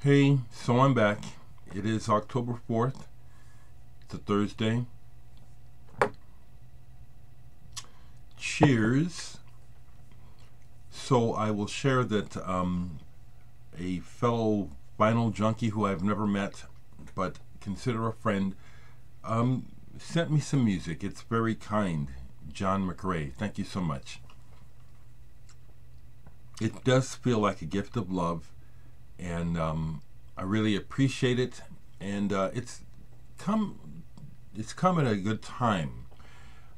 Hey, so I'm back. It is October 4th. It's a Thursday. Cheers. So I will share that a fellow vinyl junkie who I've never met but consider a friend sent me some music. It's very kind. John McRae. Thank you so much. It does feel like a gift of love, and I really appreciate it. And it's come at a good time.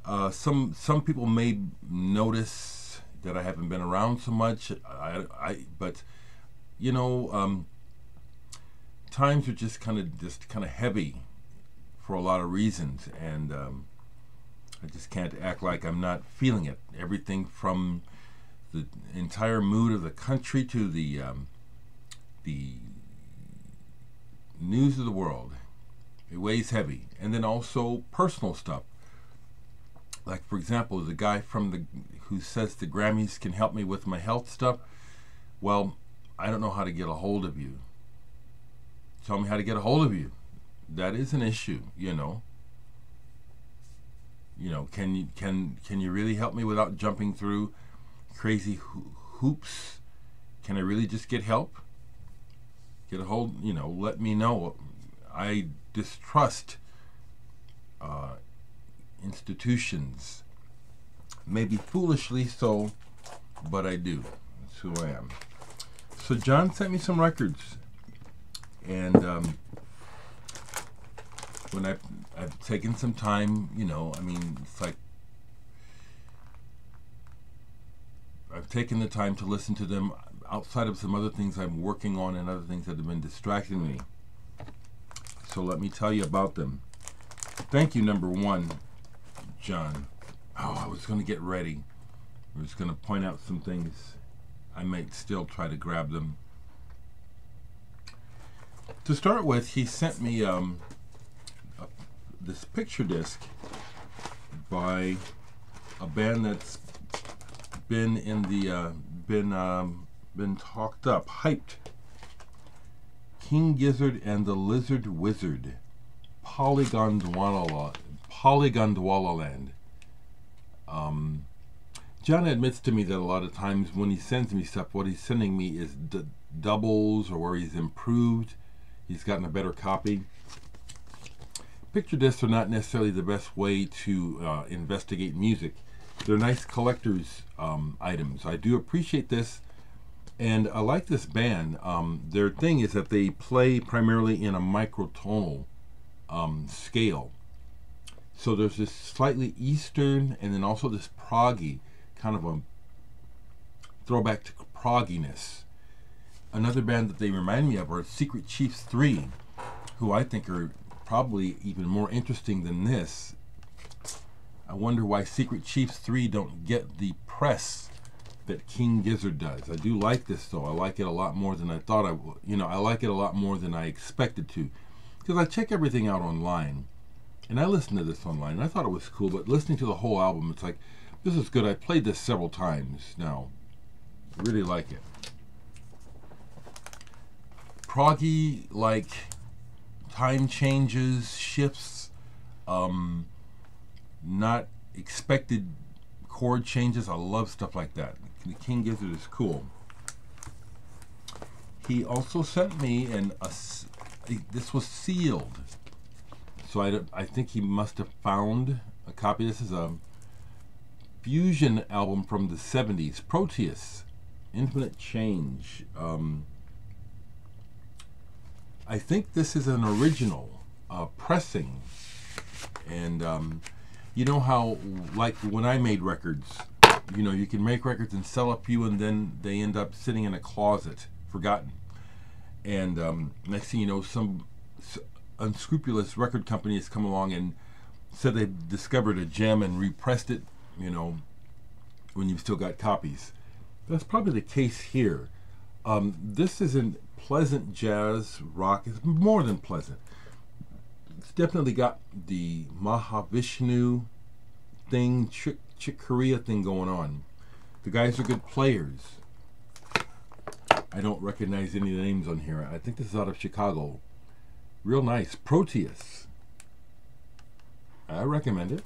Some people may notice that I haven't been around so much. But you know, times are just kind of heavy for a lot of reasons, and I just can't act like I'm not feeling it. Everything from the entire mood of the country to the news of the world. It weighs heavy. And then also personal stuff. Like, for example, the guy who says the Grammys can help me with my health stuff. Well, I don't know how to get a hold of you. Tell me how to get a hold of you. That is an issue, you know. Can you really help me without jumping through crazy hoops? Can I really just get help? Get a hold, let me know. I distrust institutions. Maybe foolishly so, but I do. That's who I am. So John sent me some records, and when I've taken some time, it's like I've taken the time to listen to them outside of some other things I'm working on and other things that have been distracting me. So let me tell you about them. Thank you, number one, John. Oh, I was going to get ready. I was going to point out some things. I might still try to grab them. To start with, he sent me this picture disc by a band that's been in the been talked up, hyped. King Gizzard and the Lizard Wizard, Polygon Dwala Land. John admits to me that a lot of times when he sends me stuff, what he's sending me is doubles, or where he's improved, he's gotten a better copy. Picture discs are not necessarily the best way to investigate music. They're nice collector's items. I do appreciate this, and I like this band. Their thing is that they play primarily in a microtonal scale. So there's this slightly Eastern, and then also this proggy, kind of a throwback to progginess. Another band that they remind me of are Secret Chiefs 3, who I think are probably even more interesting than this. I wonder why Secret Chiefs 3 don't get the press that King Gizzard does. I do like this, though. I like it a lot more than I thought I would. I like it a lot more than I expected to, because I check everything out online, and I listened to this online, and I thought it was cool, but listening to the whole album, it's like, this is good. I played this several times now. I really like it. Proggy, like time changes, shifts, not expected chord changes. I love stuff like that. The King Gizzard is cool. He also sent me this was sealed, so I think he must have found a copy. This is a fusion album from the 70s, Proteus, Infinite Change. I think this is an original pressing, and you know how, like when I made records, you can make records and sell a few, and then they end up sitting in a closet, forgotten. And next thing you know, some unscrupulous record company has come along and said they discovered a gem and repressed it, when you've still got copies. That's probably the case here. This isn't pleasant jazz rock. It's more than pleasant. It's definitely got the Mahavishnu thing, Chick Corea thing going on. The guys are good players. I don't recognize any of the names on here. I think this is out of Chicago. Real nice. Proteus. I recommend it.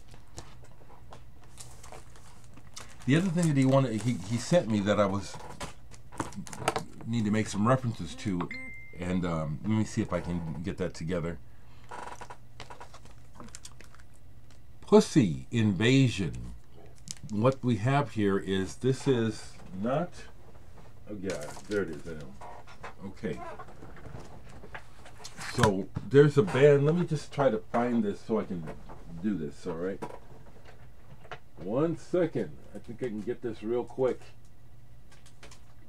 The other thing that he sent me that I need to make some references to, and let me see if I can get that together. Pussy Invasion. What we have here is, this is not, oh yeah, there it is. I know. Okay. So there's a band. Let me just try to find this so I can do this. All right. 1 second. I think I can get this real quick.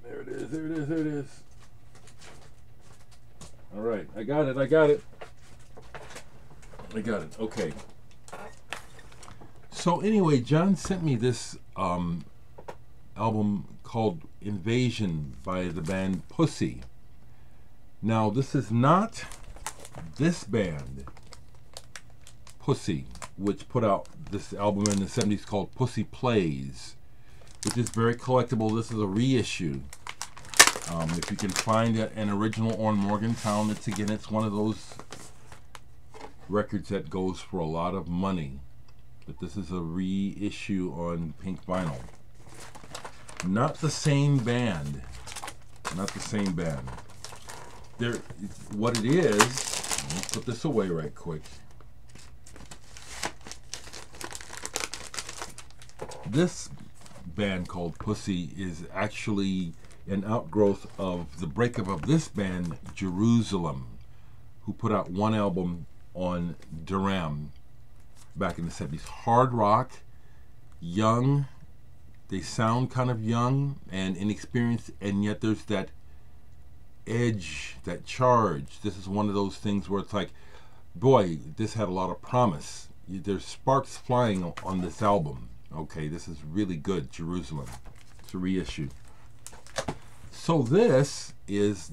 There it is. There it is. There it is. All right. I got it. I got it. I got it. Okay. So anyway, John sent me this album called Invasion by the band Pussy. Now, this is not this band, Pussy, which put out this album in the 70s called Pussy Plays, which is very collectible. This is a reissue. If you can find an original on Morgantown, it's one of those records that goes for a lot of money. But this is a reissue on pink vinyl. Not the same band. Not the same band. What it is, let me put this away right quick. This band called Pussy is actually an outgrowth of the breakup of this band, Jerusalem, who put out one album on Dereck back in the 70s. Hard rock, young. They sound kind of young and inexperienced, and yet there's that edge, that charge. This is one of those things where it's like, boy, this had a lot of promise. There's sparks flying on this album. Okay, this is really good. Jerusalem. It's a reissue. So this is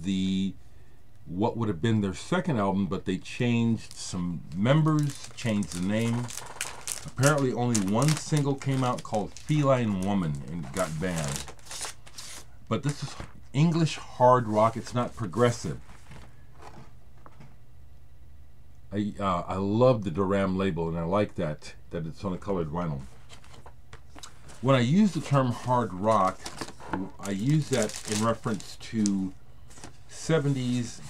what would have been their second album, but they changed some members, changed the name. Apparently only one single came out called Feline Woman and got banned. But this is English hard rock. It's not progressive. I love the Dereck label, and I like that it's on a colored vinyl. When I use the term hard rock, I use that in reference to 70s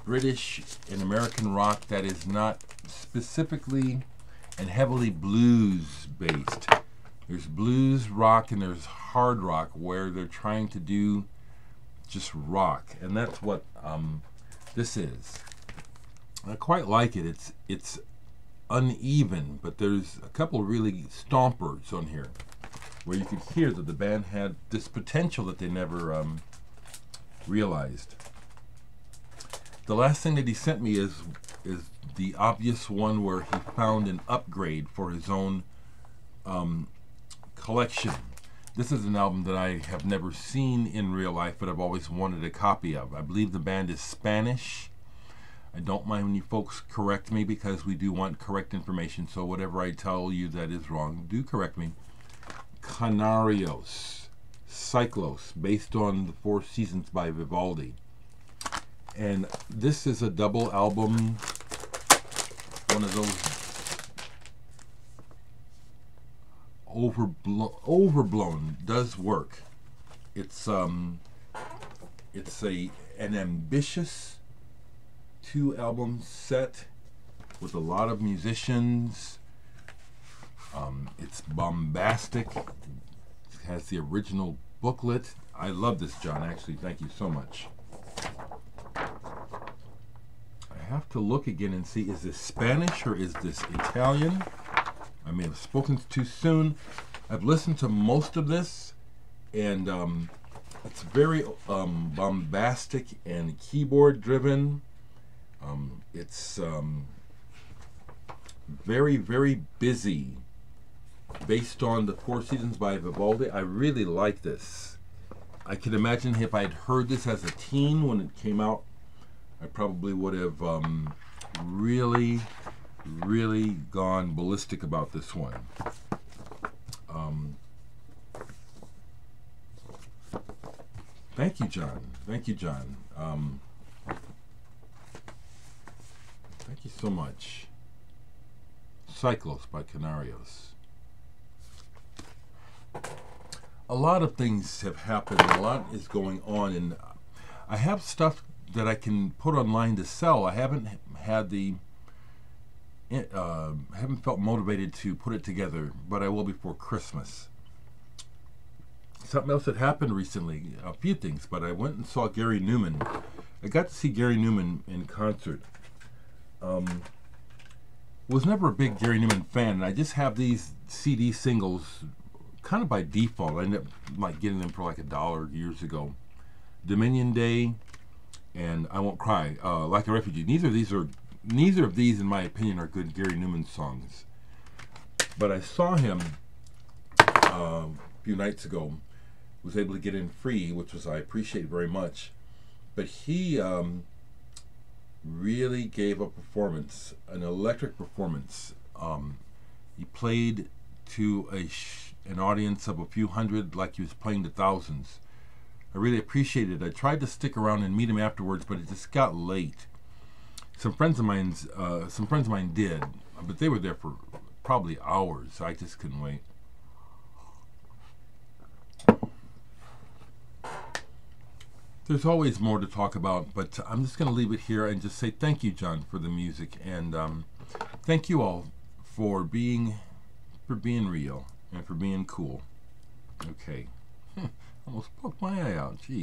British and American rock that is not specifically and heavily blues based. There's blues rock and there's hard rock where they're trying to do just rock, and that's what this is. I quite like it. It's uneven, but there's a couple really stompers on here where you could hear that the band had this potential that they never realized. The last thing that he sent me is the obvious one where he found an upgrade for his own collection. This is an album that I have never seen in real life, but I've always wanted a copy of. I believe the band is Spanish. I don't mind when you folks correct me, because we do want correct information, so whatever I tell you that is wrong, do correct me. Canarios, Cyclos, based on the Four Seasons by Vivaldi. And this is a double album, one of those overblown, does work. It's an ambitious 2-album set with a lot of musicians. It's bombastic. It has the original booklet. I love this, John, actually. Thank you so much. I have to look again and see, is this Spanish or is this Italian? I may have spoken too soon. I've listened to most of this, and it's very bombastic and keyboard driven. It's very, very busy, based on the Four Seasons by Vivaldi. I really like this. I can imagine if I had heard this as a teen when it came out, I probably would have really gone ballistic about this one. Thank you, John. Thank you, John. Thank you so much. Cyclos by Canarios. A lot of things have happened. A lot is going on, and I have stuff that I can put online to sell. I haven't had the haven't felt motivated to put it together, but I will before Christmas. Something else that happened recently, a few things, but I went and saw Gary Newman. I got to see Gary Newman in concert. Was never a big Gary Newman fan, and I just have these CD singles kind of by default. I ended up like getting them for like $1 years ago. Dominion Day and I Won't Cry, Like a Refugee. Neither of these, in my opinion, are good Gary Newman songs. But I saw him a few nights ago. Was able to get in free, which was I appreciate very much. But he really gave a performance, an electric performance. He played to an audience of a few hundred like he was playing to thousands. I really appreciated it. I tried to stick around and meet him afterwards, but it just got late. Some friends of mine did, but they were there for probably hours. I just couldn't wait. There's always more to talk about, but I'm just going to leave it here and just say thank you, John, for the music, and thank you all for being real and for being cool. Okay, almost poked my eye out. Geez.